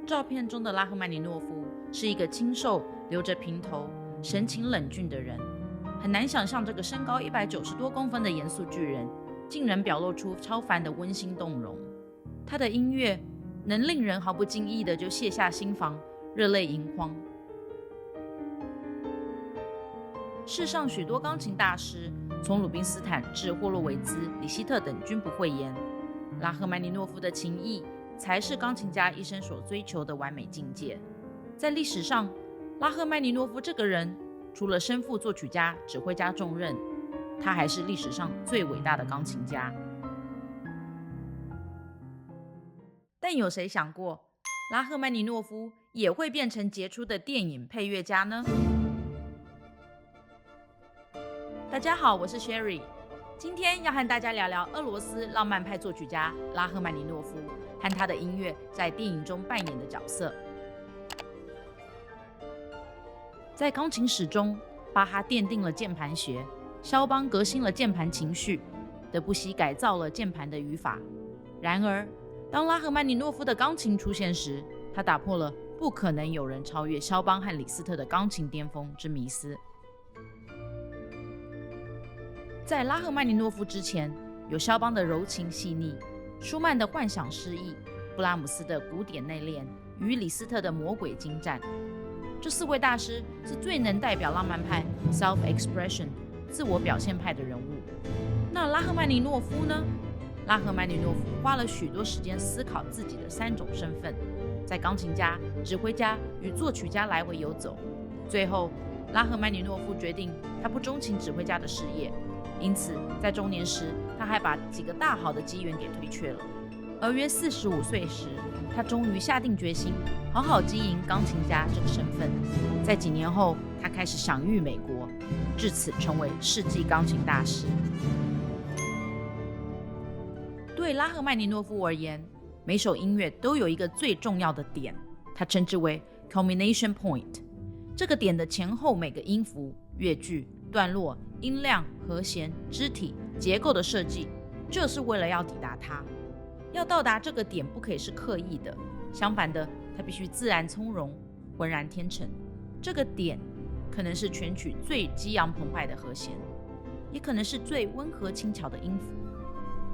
照片中的拉赫曼尼诺夫是一个清瘦、留着平头、神情冷峻的人，很难想象这个身高190多公分的严肃巨人，竟然表露出超凡的温馨动容。他的音乐能令人毫不经意的就卸下心防，热泪盈眶。世上许多钢琴大师，从鲁宾斯坦至霍洛维兹、李希特等均不讳言，拉赫曼尼诺夫的琴艺才是钢琴家一生所追求的完美境界。在历史上，拉赫曼尼诺夫这个人，除了身负作曲家、指挥家重任，他还是历史上最伟大的钢琴家。但有谁想过，拉赫曼尼诺夫也会变成杰出的电影配乐家呢？大家好，我是 Sherry， 今天要和大家聊聊俄罗斯浪漫派作曲家拉赫曼尼诺夫和他的音乐在电影中扮演的角色。在钢琴史中，巴哈奠定了键盘学，肖邦革新了键盘情绪，德布西改造了键盘的语法。然而，当拉赫曼尼诺夫的钢琴出现时，他打破了不可能有人超越肖邦和李斯特的钢琴巅峰之迷思。在拉赫曼尼诺夫之前，有肖邦的柔情细腻，舒曼的幻想诗意，布拉姆斯的古典内敛与李斯特的魔鬼精湛。这四位大师是最能代表浪漫派 self-expression 自我表现派的人物。那拉赫曼尼诺夫呢？拉赫曼尼诺夫花了许多时间思考自己的3种身份，在钢琴家、指挥家与作曲家来回游走。最后，拉赫曼尼诺夫决定他不钟情指挥家的事业，因此在中年时他还把几个大好的机缘给推却了。而约45岁时，他终于下定决心好好经营钢琴家这个身份。在几年后，他开始享誉美国，至此成为世纪钢琴大师。对拉赫曼尼诺夫而言，每首音乐都有一个最重要的点，他称之为 culmination point。这个点的前后每个音符、乐句、段落、音量、和弦、肢体、结构的设计，就是为了要抵达它。要到达这个点，不可以是刻意的，相反的，它必须自然从容、浑然天成。这个点可能是全曲最激昂澎湃的和弦，也可能是最温和轻巧的音符。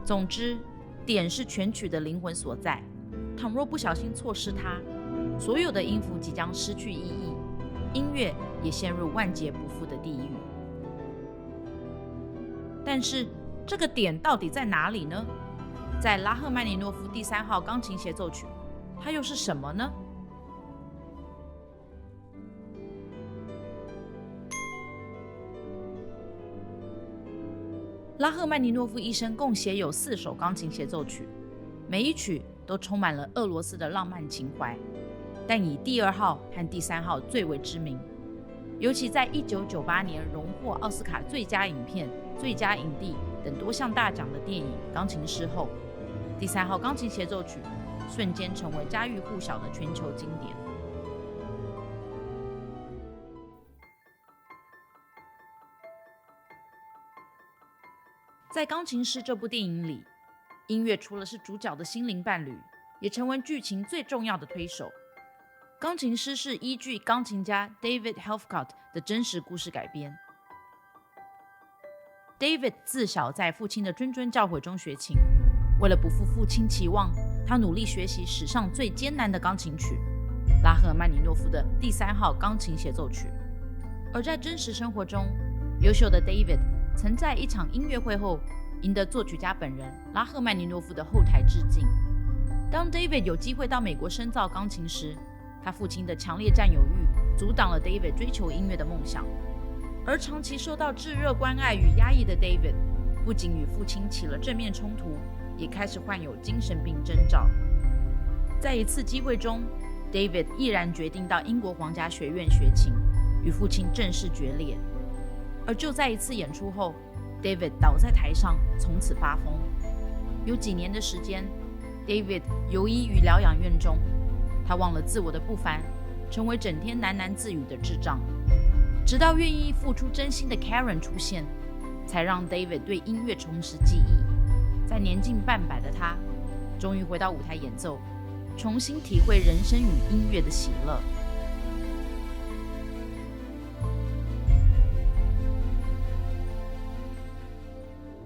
总之，点是全曲的灵魂所在。倘若不小心错失它，所有的音符即将失去意义，音乐也陷入万劫不复的地狱。但是，这个点到底在哪里呢？在拉赫曼尼诺夫第3号钢琴协奏曲，它又是什么呢？拉赫曼尼诺夫一生共写有4首钢琴协奏曲，每一曲都充满了俄罗斯的浪漫情怀，但以第2号和第3号最为知名。尤其在1998年荣获奥斯卡最佳影片、最佳影帝等多项大奖的电影《钢琴师》后，第3号钢琴协奏曲瞬间成为家喻户晓的全球经典。在《钢琴师》这部电影里，音乐除了是主角的心灵伴侣，也成为剧情最重要的推手。《钢琴师》是依据钢琴家 David Helfgott 的真实故事改编。David 自小在父亲的谆谆教诲中学琴，为了不负父亲期望，他努力学习史上最艰难的钢琴曲——拉赫曼尼诺夫的第3号钢琴协奏曲。而在真实生活中，优秀的 David 曾在一场音乐会后赢得作曲家本人拉赫曼尼诺夫的后台致敬。当 David 有机会到美国深造钢琴时，他父亲的强烈占有欲阻挡了 David 追求音乐的梦想。而长期受到炙热关爱与压抑的 David 不仅与父亲起了正面冲突，也开始患有精神病征兆。在一次机会中， David 毅然决定到英国皇家学院学琴，与父亲正式决裂。而就在一次演出后， David 倒在台上，从此发疯。有几年的时间， David 游医于疗养院中，他忘了自我的不凡，成为整天喃喃自语的智障。直到愿意付出真心的 Karen 出现，才让 David 对音乐重拾记忆。在年近半百的他，终于回到舞台演奏，重新体会人生与音乐的喜乐。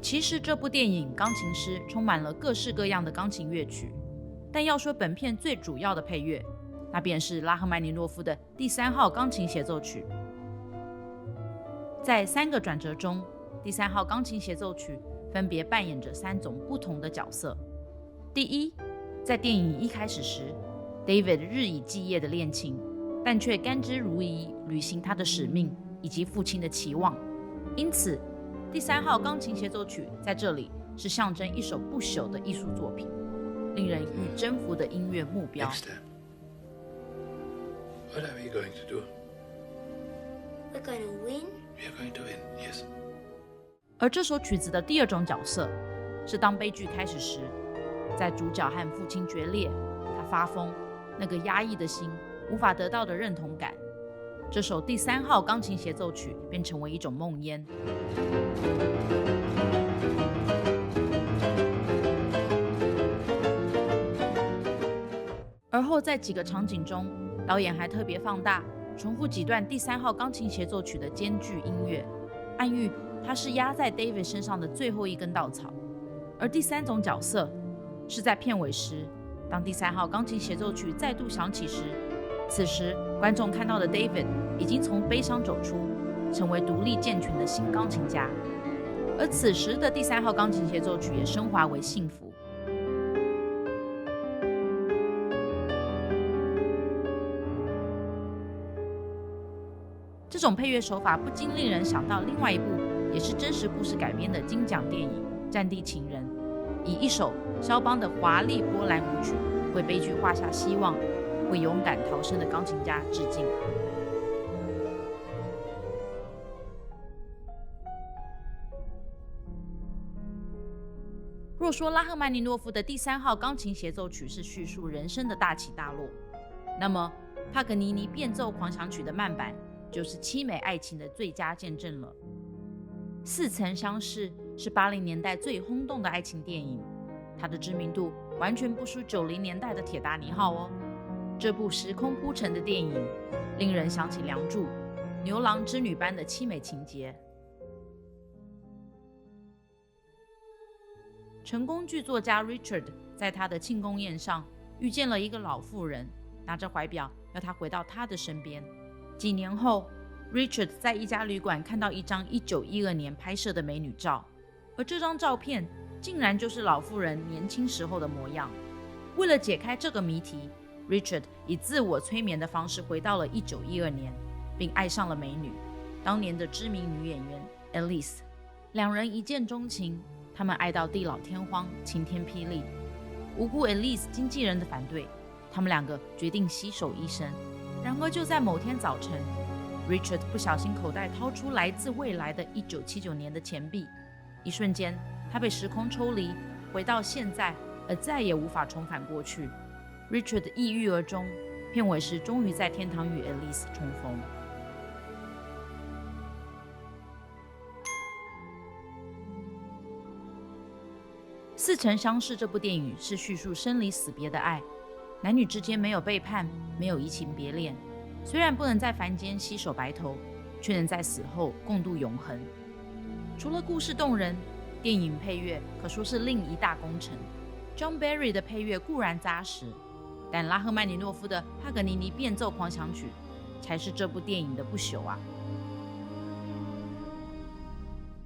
其实这部电影《钢琴师》充满了各式各样的钢琴乐曲，但要说本片最主要的配乐，那便是拉赫曼尼诺夫的第3号钢琴协奏曲。在3个转折中，第3号钢琴协奏曲分别扮演着3种不同的角色。第一，在电影一开始时， David 日以继夜的练琴，但却甘之如饴履行他的使命以及父亲的期望。因此第3号钢琴协奏曲在这里是象征一首不朽的艺术作品，令人欲征服的音乐目标。 What are we going to do? We're going to win? We are going to win, yes. 而这首曲子的第2种角色是当悲剧开始时，在主角和父亲决裂，他发疯，那个压抑的心无法得到的认同感，这首第3号钢琴协奏曲便成为一种梦魇。而后在几个场景中，导演还特别放大重复几段第3号钢琴协奏曲的艰巨音乐，暗喻它是压在 David 身上的最后一根稻草。而第3种角色是在片尾时，当第3号钢琴协奏曲再度响起时，此时观众看到的 David 已经从悲伤走出，成为独立健全的新钢琴家。而此时的第3号钢琴协奏曲也升华为幸福。这种配乐手法不禁令人想到另外一部也是真实故事改编的金奖电影《战地情人》，以一首肖邦的华丽波兰舞曲为悲剧画下希望，为勇敢逃生的钢琴家致敬。若说拉赫曼尼诺夫的第3号钢琴协奏曲是叙述人生的大起大落，那么帕格尼尼变奏狂想曲的慢板就是凄美爱情的最佳见证了。似曾相识是80年代最轰动的爱情电影，它的知名度完全不输90年代的铁达尼号哦。这部时空铺陈的电影令人想起梁祝牛郎织女般的凄美情节。成功剧作家 Richard 在他的庆功宴上遇见了一个老妇人，拿着怀表要他回到他的身边。几年后 Richard 在一家旅馆看到一张1912年拍摄的美女照，而这张照片竟然就是老妇人年轻时候的模样。为了解开这个谜题， Richard 以自我催眠的方式回到了1912年，并爱上了美女，当年的知名女演员 Elise。 两人一见钟情，他们爱到地老天荒，晴天霹雳。无辜 Elise 经纪人的反对，他们2个决定携手一生。然而就在某天早晨， Richard 不小心口袋掏出来自未来的1979年的钱币，一瞬间他被时空抽离，回到现在，而再也无法重返过去。 Richard 抑郁而终，片尾时终于在天堂与 Elise 重逢。似曾相识这部电影是叙述生离死别的爱，男女之间没有背叛，没有移情别恋，虽然不能在凡间携手白头，却能在死后共度永恒。除了故事动人，电影配乐可说是另一大工程。John Barry 的配乐固然扎实，但拉赫曼尼诺夫的帕格尼尼变奏狂想曲才是这部电影的不朽啊。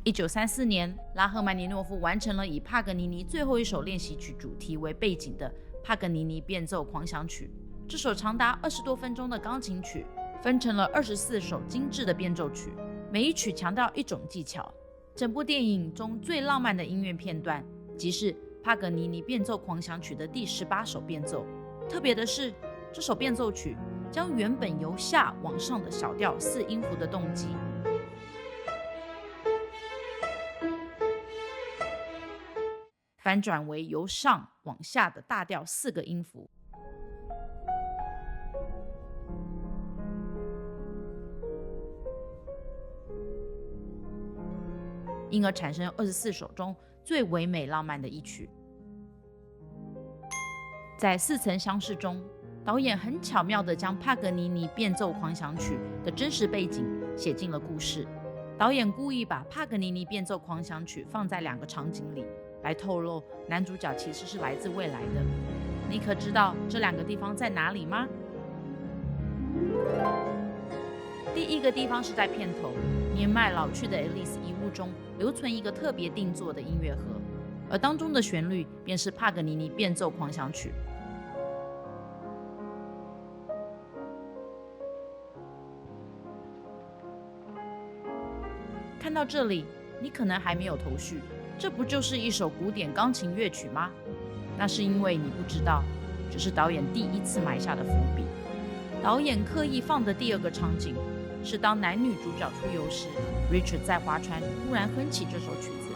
1934年，拉赫曼尼诺夫完成了以帕格尼尼最后一首练习曲主题为背景的帕格尼尼变奏狂想曲。这首长达20多分钟的钢琴曲分成了24首精致的变奏曲，每一曲强调一种技巧。整部电影中最浪漫的音乐片段即是帕格尼尼变奏狂想曲的第18首变奏。特别的是，这首变奏曲将原本由下往上的小调4音符的动机反转为由上往下的大调4个音符，因而产生24首中最唯美浪漫的一曲。在似曾相识中，导演很巧妙地将帕格尼尼变奏狂想曲的真实背景写进了故事。导演故意把帕格尼尼变奏狂想曲放在2个场景里，来透露男主角其实是来自未来的。你可知道这2个地方在哪里吗？第一个地方是在片头，年迈老去的 Alice 遗物中留存一个特别定做的音乐盒，而当中的旋律便是帕格尼尼变奏狂想曲。看到这里，你可能还没有头绪，这不就是一首古典钢琴乐曲吗？那是因为你不知道，这是导演第1次埋下的伏笔。导演刻意放的第2个场景，是当男女主角出游时 ，Richard 在划船突然哼起这首曲子。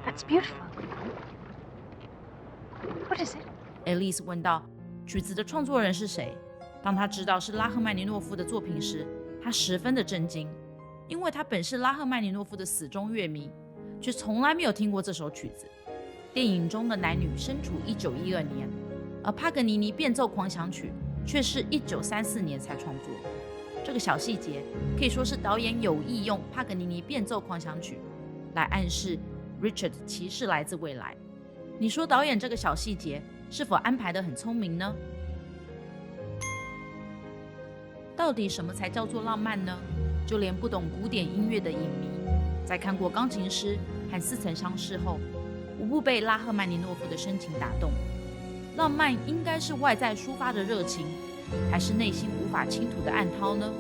That's beautiful. What is it? Alice 问道，曲子的创作人是谁？当他知道是拉赫曼尼诺夫的作品时，他十分的震惊，因为他本是拉赫曼尼诺夫的死忠乐迷，却从来没有听过这首曲子。电影中的男女身处1912年，而帕格尼尼变奏狂想曲却是1934年才创作。这个小细节可以说是导演有意用帕格尼尼变奏狂想曲来暗示 Richard 其实来自未来。你说导演这个小细节是否安排得很聪明呢？到底什么才叫做浪漫呢？就连不懂古典音乐的影迷，在看过《钢琴师》和《似曾相识》后，无不被拉赫曼尼诺夫的深情打动。浪漫应该是外在抒发的热情，还是内心无法倾吐的暗涛呢？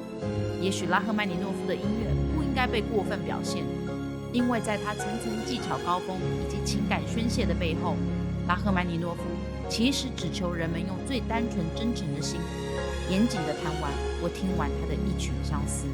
也许拉赫曼尼诺夫的音乐不应该被过分表现，因为在他层层技巧高峰以及情感宣泄的背后，拉赫曼尼诺夫其实只求人们用最单纯真诚的心，严谨地弹完或听完他的一曲相思。